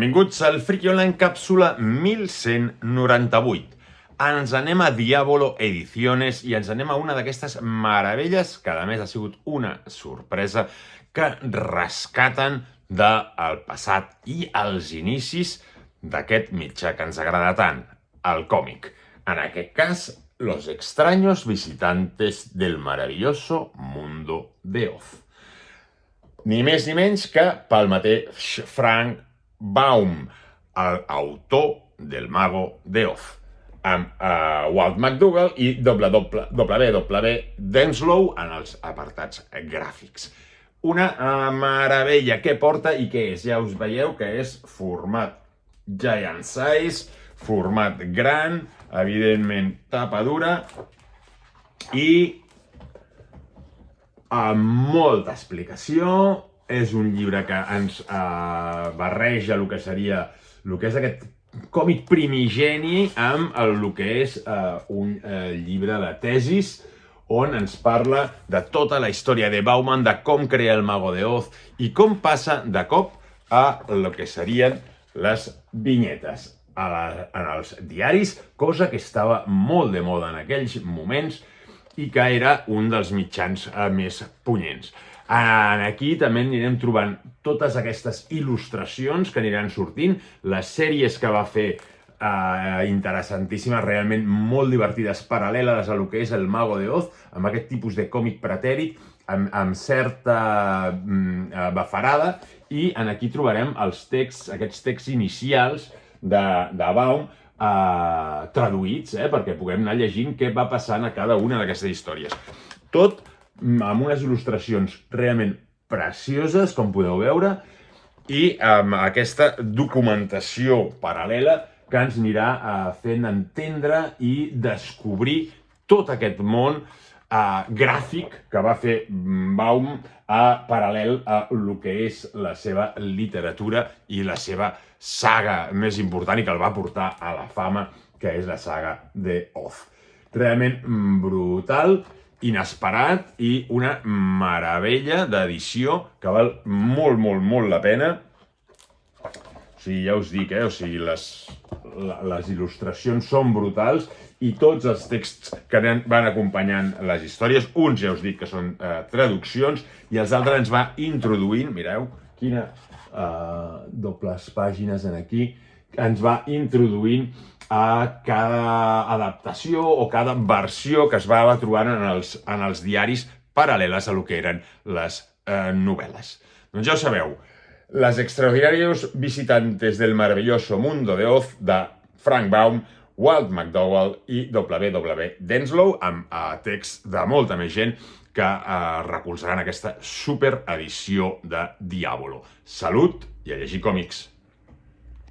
Benvinguts al Friki Online càpsula 1198. Ens anem a Diabolo Ediciones i ens anem a una d'aquestes meravelles que a més ha sigut una sorpresa que rescaten del passat i els inicis d'aquest mitjà que ens agrada tant, el còmic. En aquest cas, Los extraños visitantes del maravilloso mundo de Oz. Ni més ni menys que pel mateix Frank Baum, l'autor del Mago de Oz, amb Walt McDougall i W. Denslow en els apartats gràfics. Una meravella. Què porta i què és? Ja us veieu que és format giant size, format gran, evidentment tapa dura i amb molta explicació. És un llibre que ens barreja el que és aquest còmic primigeni amb el que és un llibre de tesis on ens parla de tota la història de Bauman, de com crea el Mago de Oz i com passa de cop a el que serien les vinyetes en els diaris, cosa que estava molt de moda en aquells moments i que era un dels mitjans més punyents. Aquí també anirem trobant totes aquestes il·lustracions que aniran sortint, les sèries que va fer interessantíssimes, realment molt divertides, paral·leles a lo que és el Mago de Oz, amb aquest tipus de còmic pretèrit, amb certa bafarada, i aquí trobarem aquests texts inicials de Baum traduïts, perquè puguem anar llegint què va passant a cada una d'aquestes històries. Tot amb unes il·lustracions realment precioses, com podeu veure, i amb aquesta documentació paral·lela que ens anirà fent entendre i descobrir tot aquest món gràfic que va fer Baum paral·lel a el que és la seva literatura i la seva saga més important i que el va portar a la fama, que és la saga de Oz. Realment brutal, inesperat i una meravella d'edició que val molt, molt, molt la pena. O sigui, ja us dic, les il·lustracions són brutals i tots els texts que van acompanyant les històries, uns ja us dic que són traduccions i els altres ens va introduint, mireu, quina dobles pàgines en aquí, ens va introduint a cada adaptació o cada versió que es va trobant en els diaris paral·leles a lo que eren les novel·les. Doncs ja ho sabeu, Los extraordinarios visitantes del maravilloso mundo de Oz, de Frank Baum, Walt McDougall i W. Denslow, amb text de molta més gent que recolzaran aquesta superedició de Diabolo. Salut i a llegir còmics!